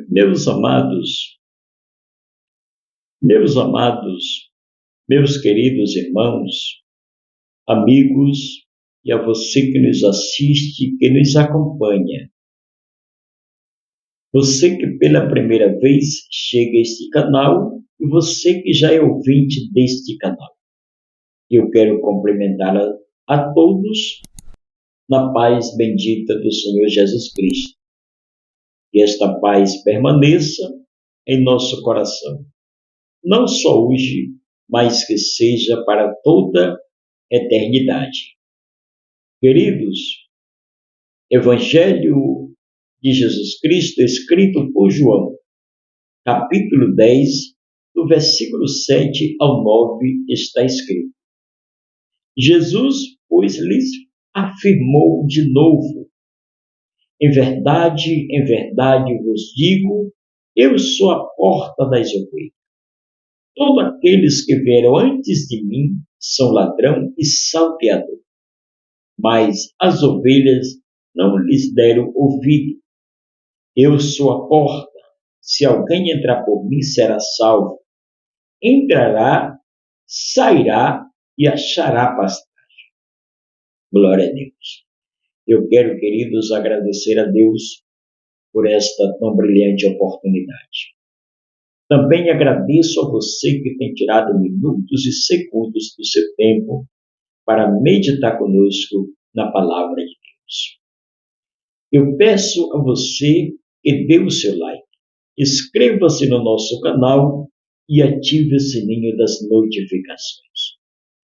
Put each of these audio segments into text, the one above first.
Meus amados, meus amados, meus queridos irmãos, amigos e a você que nos assiste, que nos acompanha. Você que pela primeira vez chega a este canal e você que já é ouvinte deste canal. Eu quero cumprimentar a todos na paz bendita do Senhor Jesus Cristo. Que esta paz permaneça em nosso coração, não só hoje, mas que seja para toda eternidade. Queridos, Evangelho de Jesus Cristo, escrito por João, capítulo 10, do versículo 7 ao 9, está escrito: Jesus, pois, lhes afirmou de novo: em verdade vos digo, eu sou a porta das ovelhas. Todos aqueles que vieram antes de mim são ladrão e salteador, mas as ovelhas não lhes deram ouvido. Eu sou a porta. Se alguém entrar por mim, será salvo. Entrará, sairá e achará pastagem. Glória a Deus. Eu quero, queridos, agradecer a Deus por esta tão brilhante oportunidade. Também agradeço a você que tem tirado minutos e segundos do seu tempo para meditar conosco na palavra de Deus. Eu peço a você que dê o seu like, inscreva-se no nosso canal e ative o sininho das notificações.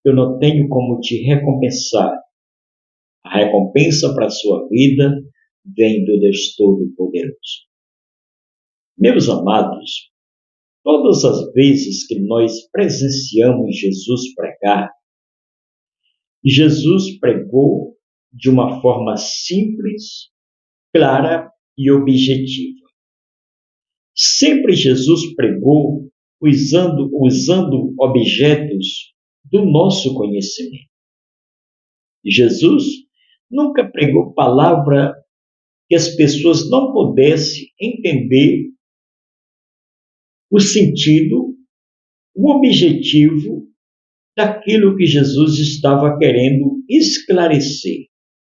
Eu não tenho como te recompensar. A recompensa para a sua vida vem do Deus Todo-Poderoso. Meus amados, todas as vezes que nós presenciamos Jesus pregar, Jesus pregou de uma forma simples, clara e objetiva. Sempre Jesus pregou usando objetos do nosso conhecimento. Jesus nunca pregou palavra que as pessoas não pudessem entender o sentido, o objetivo daquilo que Jesus estava querendo esclarecer,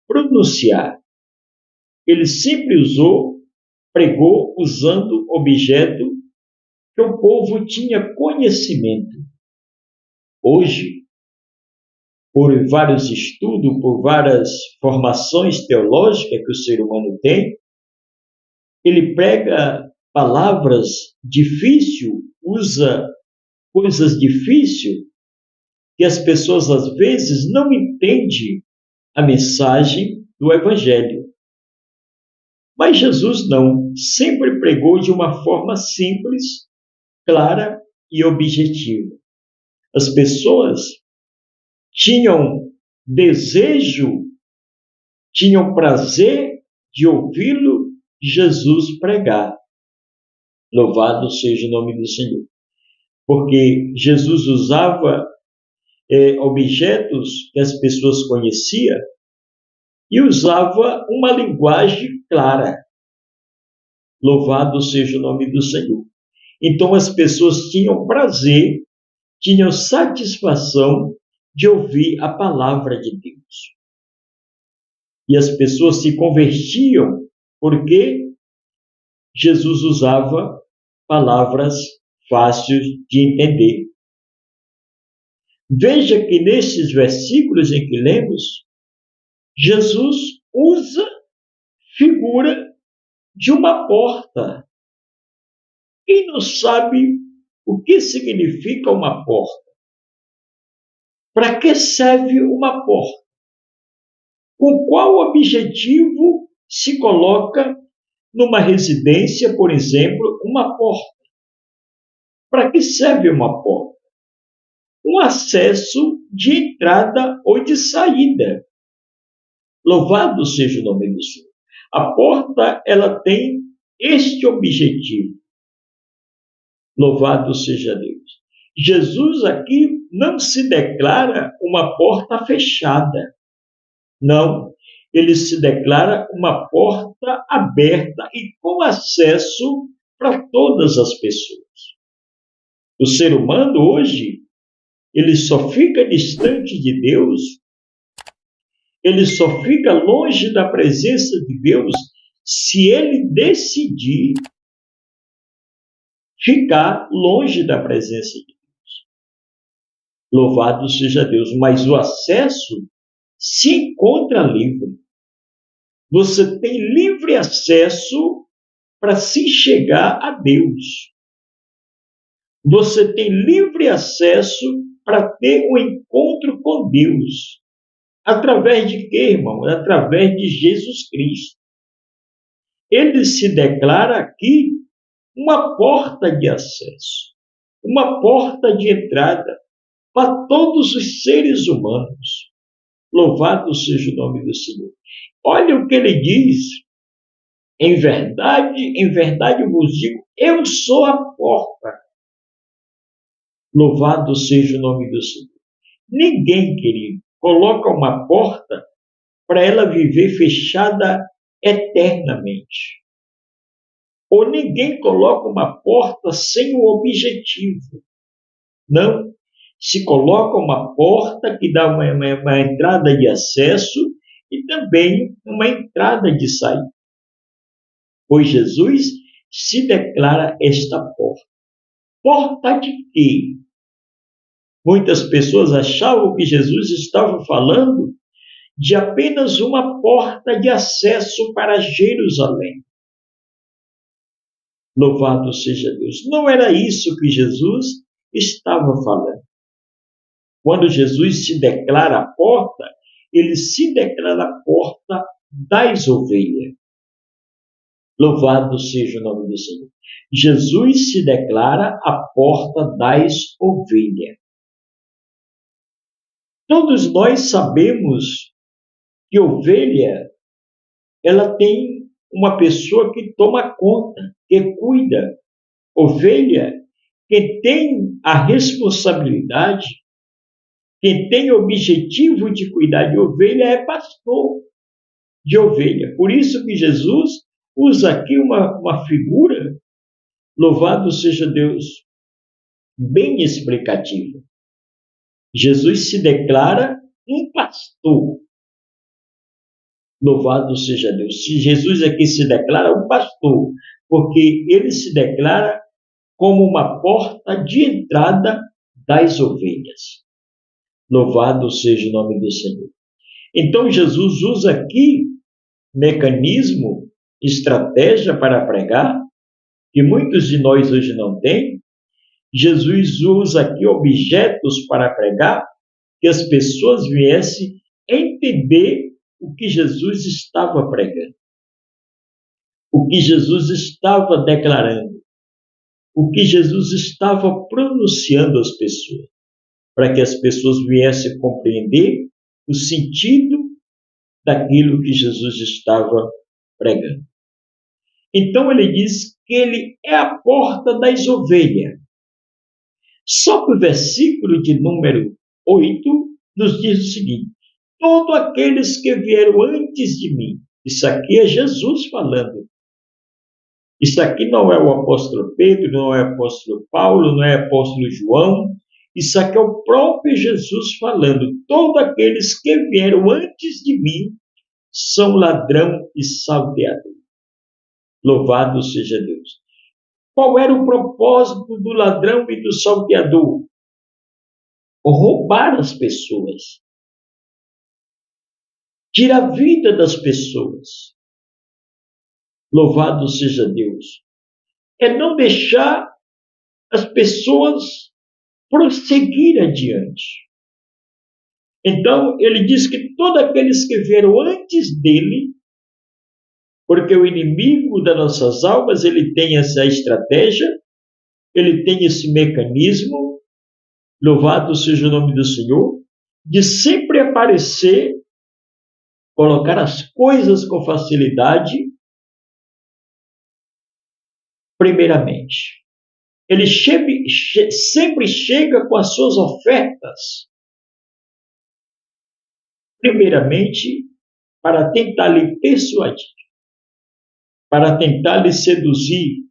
pronunciar. Ele sempre pregou usando objeto que o povo tinha conhecimento. Hoje, por vários estudos, por várias formações teológicas que o ser humano tem, ele prega palavras difíceis, usa coisas difíceis, que as pessoas às vezes não entendem a mensagem do Evangelho. Mas Jesus não, sempre pregou de uma forma simples, clara e objetiva. As pessoas tinham desejo, tinham prazer de ouvi-lo Jesus pregar. Louvado seja o nome do Senhor. Porque Jesus usava objetos que as pessoas conheciam e usava uma linguagem clara. Louvado seja o nome do Senhor. Então as pessoas tinham prazer, tinham satisfação de ouvir a palavra de Deus. E as pessoas se convertiam porque Jesus usava palavras fáceis de entender. Veja que nesses versículos em que lemos, Jesus usa figura de uma porta. Quem não sabe o que significa uma porta? Para que serve uma porta? Com qual objetivo se coloca numa residência, por exemplo, uma porta? Para que serve uma porta? Um acesso de entrada ou de saída. Louvado seja o nome do Senhor. A porta, ela tem este objetivo. Louvado seja Deus. Jesus aqui não se declara uma porta fechada. Não. ele se declara uma porta aberta e com acesso para todas as pessoas. O ser humano hoje, ele só fica distante de Deus, ele só fica longe da presença de Deus se ele decidir ficar longe da presença de Deus. Louvado seja Deus, mas o acesso se encontra livre. Você tem livre acesso para se chegar a Deus. Você tem livre acesso para ter um encontro com Deus. Através de quê, irmão? Através de Jesus Cristo. Ele se declara aqui uma porta de acesso, uma porta de entrada para todos os seres humanos. Louvado seja o nome do Senhor. Olha o que ele diz. Em verdade eu vos digo, eu sou a porta. Louvado seja o nome do Senhor. Ninguém, querido, coloca uma porta para ela viver fechada eternamente. Ou ninguém coloca uma porta sem um objetivo. Não. Se coloca uma porta que dá uma entrada de acesso e também uma entrada de saída. Pois Jesus se declara esta porta. Porta de quê? Muitas pessoas achavam que Jesus estava falando de apenas uma porta de acesso para Jerusalém. Louvado seja Deus. Não era isso que Jesus estava falando. Quando Jesus se declara a porta, ele se declara a porta das ovelhas. Louvado seja o nome do Senhor. Jesus se declara a porta das ovelhas. Todos nós sabemos que ovelha, ela tem uma pessoa que toma conta, que cuida. Ovelha, quem tem a responsabilidade, quem tem o objetivo de cuidar de ovelha é pastor de ovelha. Por isso que Jesus usa aqui uma figura, louvado seja Deus, bem explicativa. Jesus se declara um pastor. Louvado seja Deus. Se Jesus aqui se declara um pastor, porque ele se declara como uma porta de entrada das ovelhas. Louvado seja o nome do Senhor. Então Jesus usa aqui mecanismo, estratégia para pregar, que muitos de nós hoje não têm. Jesus usa aqui objetos para pregar, que as pessoas viessem entender o que Jesus estava pregando, o que Jesus estava declarando, o que Jesus estava pronunciando às pessoas, para que as pessoas viessem compreender o sentido daquilo que Jesus estava pregando. Então ele diz que ele é a porta das ovelhas. Só que o versículo de número 8 nos diz o seguinte: todos aqueles que vieram antes de mim. Isso aqui é Jesus falando. Isso aqui não é o apóstolo Pedro, não é o apóstolo Paulo, não é o apóstolo João. Isso aqui é o próprio Jesus falando. Todos aqueles que vieram antes de mim são ladrão e salteador. Louvado seja Deus. Qual era o propósito do ladrão e do salteador? Roubar as pessoas. Tirar a vida das pessoas. Louvado seja Deus. É não deixar as pessoas prosseguir adiante. Então, ele diz que todos aqueles que vieram antes dele, porque o inimigo das nossas almas, ele tem essa estratégia, ele tem esse mecanismo, louvado seja o nome do Senhor, de sempre aparecer, colocar as coisas com facilidade, primeiramente. Ele sempre chega com as suas ofertas, primeiramente, para tentar lhe persuadir, para tentar lhe seduzir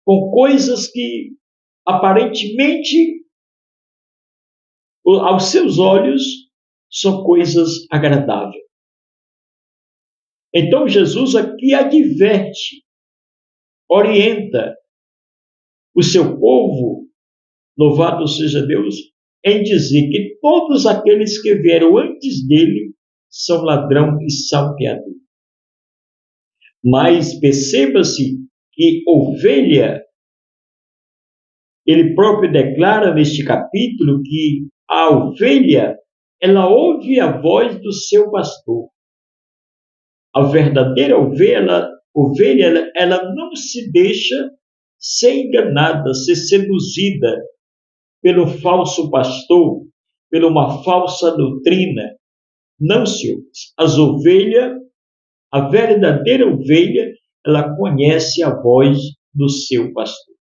com coisas que aparentemente, aos seus olhos, são coisas agradáveis. Então Jesus aqui adverte, orienta o seu povo, louvado seja Deus, em dizer que todos aqueles que vieram antes dele são ladrão e salteador. Mas perceba-se que ovelha, ele próprio declara neste capítulo que a ovelha, ela ouve a voz do seu pastor. A verdadeira ovelha, ela não se deixa ser enganada, ser seduzida pelo falso pastor, por uma falsa doutrina. Não, senhores. A verdadeira ovelha, ela conhece a voz do seu pastor.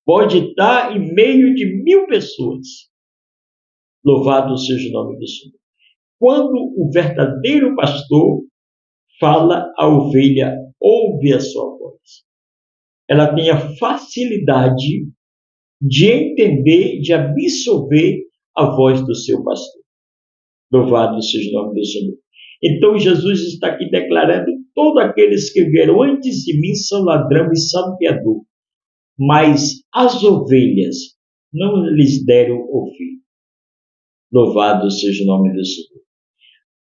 Pode estar em meio de 1000 pessoas. Louvado seja o nome do Senhor. Quando o verdadeiro pastor fala, a ovelha ouve a sua voz. Ela tem a facilidade de entender, de absorver a voz do seu pastor. Louvado seja o nome do Senhor. Então Jesus está aqui declarando: todos aqueles que vieram antes de mim são ladrão e salteador, mas as ovelhas não lhes deram ouvir. Louvado seja o nome do Senhor.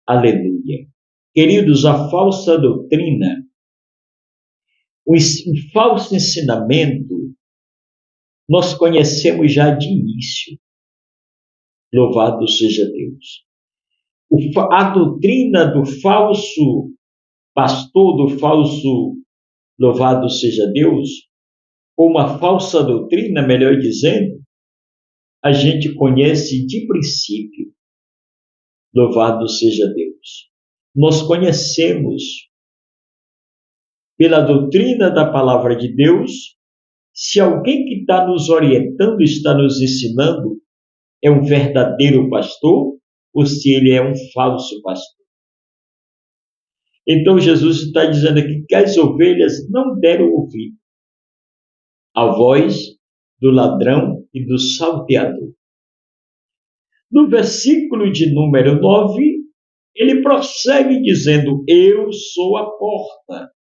Aleluia. Queridos, a falsa doutrina, o falso ensinamento, nós conhecemos já de início. Louvado seja Deus. A doutrina do falso pastor, do falso, louvado seja Deus, ou uma falsa doutrina, melhor dizendo, a gente conhece de princípio. Louvado seja Deus. Nós conhecemos pela doutrina da palavra de Deus, se alguém que está nos orientando, está nos ensinando, é um verdadeiro pastor ou se ele é um falso pastor. Então Jesus está dizendo aqui que as ovelhas não deram ouvido à voz do ladrão e do salteador. No versículo de número 9, ele prossegue dizendo: eu sou a porta.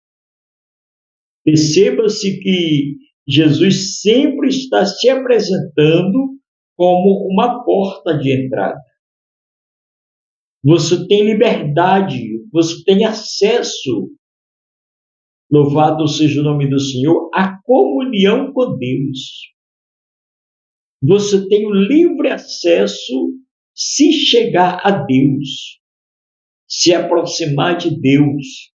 Perceba-se que Jesus sempre está se apresentando como uma porta de entrada. Você tem liberdade, você tem acesso, louvado seja o nome do Senhor, à comunhão com Deus. Você tem o livre acesso se chegar a Deus, se aproximar de Deus.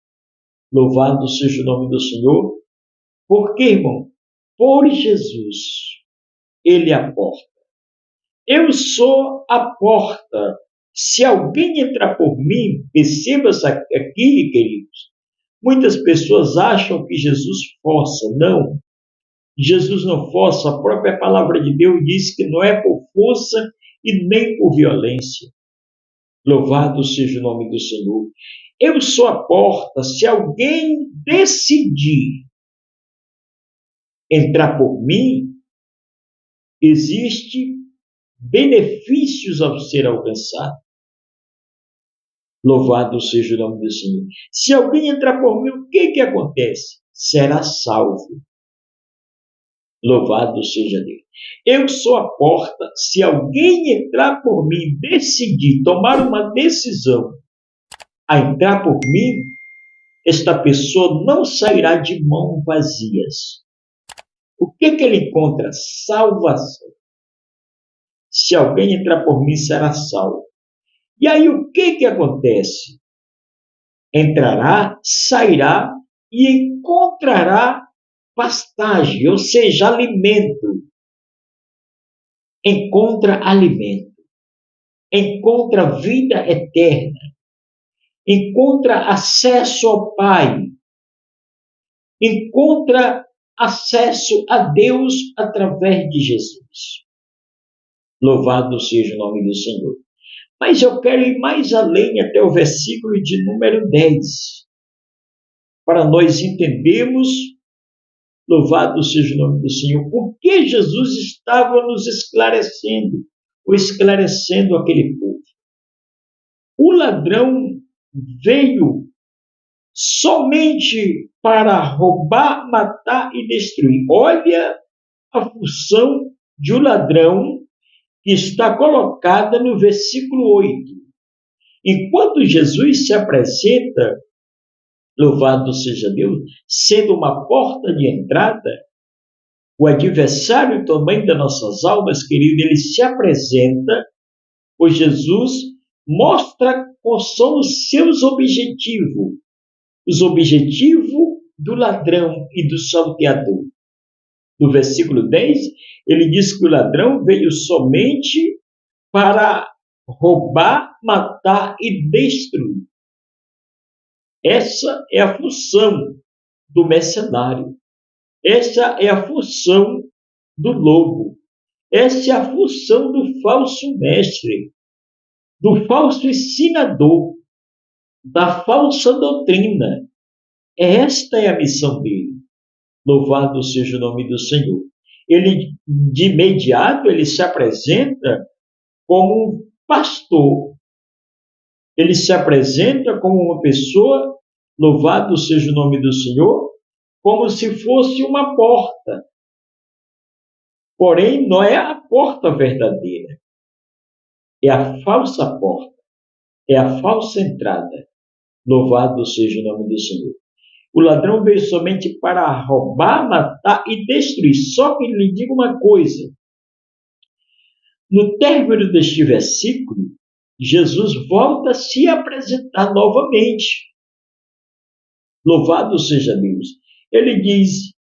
Louvado seja o nome do Senhor. Por quê, irmão? Por Jesus. Ele é a porta. Eu sou a porta. Se alguém entrar por mim, perceba-se aqui, queridos, muitas pessoas acham que Jesus força. Não. Jesus não força. A própria palavra de Deus diz que não é por força e nem por violência. Louvado seja o nome do Senhor. Eu sou a porta. Se alguém decidir entrar por mim, existe benefícios ao ser alcançado. Louvado seja o nome do Senhor. Se alguém entrar por mim, o que acontece? Será salvo. Louvado seja Deus. Eu sou a porta. Se alguém entrar por mim, decidir, tomar uma decisão a entrar por mim, esta pessoa não sairá de mãos vazias. O que ele encontra? Salvação. Se alguém entrar por mim, será salvo. E aí o que acontece? Entrará, sairá e encontrará pastagem, ou seja, alimento. Encontra alimento. Encontra vida eterna. Encontra acesso ao Pai. Encontra acesso a Deus através de Jesus. Louvado seja o nome do Senhor. Mas eu quero ir mais além até o versículo de número 10, para nós entendermos, louvado seja o nome do Senhor, o que Jesus estava nos esclarecendo, ou esclarecendo aquele povo. O ladrão veio somente para roubar, matar e destruir. Olha a função de um ladrão que está colocada no versículo 8. Enquanto Jesus se apresenta, louvado seja Deus, sendo uma porta de entrada, o adversário também das nossas almas, querido, ele se apresenta, pois Jesus mostra quais são os seus objetivos, os objetivos do ladrão e do salteador. No versículo 10, ele diz que o ladrão veio somente para roubar, matar e destruir. Essa é a função do mercenário. Essa é a função do lobo. Essa é a função do falso mestre, do falso ensinador, da falsa doutrina. Esta é a missão dele. Louvado seja o nome do Senhor. Ele, de imediato, ele se apresenta como um pastor. Ele se apresenta como uma pessoa, louvado seja o nome do Senhor, como se fosse uma porta. Porém, não é a porta verdadeira. É a falsa porta. É a falsa entrada. Louvado seja o nome do Senhor. O ladrão veio somente para roubar, matar e destruir. Só que lhe digo uma coisa. No término deste versículo, Jesus volta a se apresentar novamente. Louvado seja Deus. Ele diz,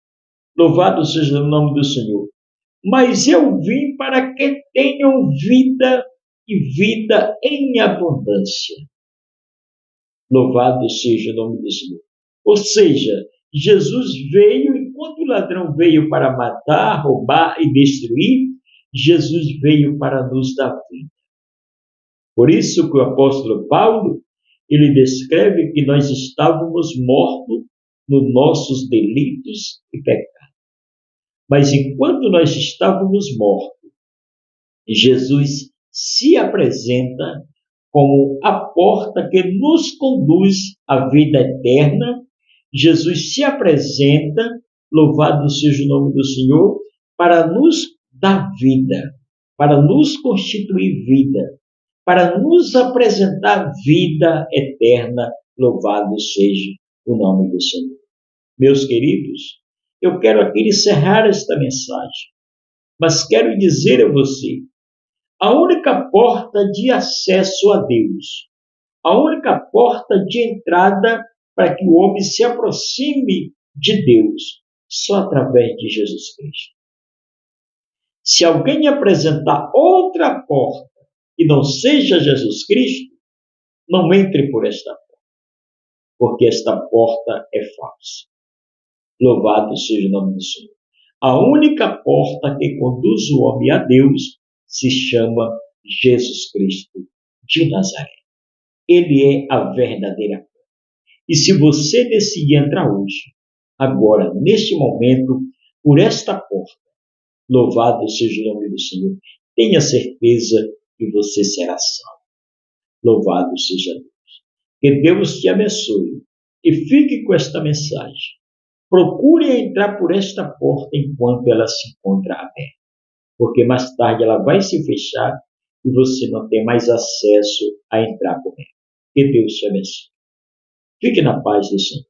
louvado seja o nome do Senhor, mas eu vim para que tenham vida e vida em abundância. Louvado seja o nome do Senhor. Ou seja, Jesus veio, enquanto o ladrão veio para matar, roubar e destruir, Jesus veio para nos dar vida. Por isso que o apóstolo Paulo, ele descreve que nós estávamos mortos nos nossos delitos e pecados. Mas enquanto nós estávamos mortos, Jesus se apresenta como a porta que nos conduz à vida eterna. Jesus se apresenta, louvado seja o nome do Senhor, para nos dar vida, para nos constituir vida, para nos apresentar vida eterna, louvado seja o nome do Senhor. Meus queridos, eu quero aqui encerrar esta mensagem, mas quero dizer a você, a única porta de acesso a Deus, a única porta de entrada para que o homem se aproxime de Deus, só através de Jesus Cristo. Se alguém apresentar outra porta que não seja Jesus Cristo, não entre por esta porta, porque esta porta é falsa. Louvado seja o nome do Senhor. A única porta que conduz o homem a Deus se chama Jesus Cristo de Nazaré. Ele é a verdadeira porta. E se você decidir entrar hoje, agora, neste momento, por esta porta, louvado seja o nome do Senhor, tenha certeza que você será salvo. Louvado seja Deus. Que Deus te abençoe e fique com esta mensagem. Procure entrar por esta porta enquanto ela se encontra aberta, porque mais tarde ela vai se fechar e você não tem mais acesso a entrar por ela. Que Deus te abençoe. Fique na paz do Senhor.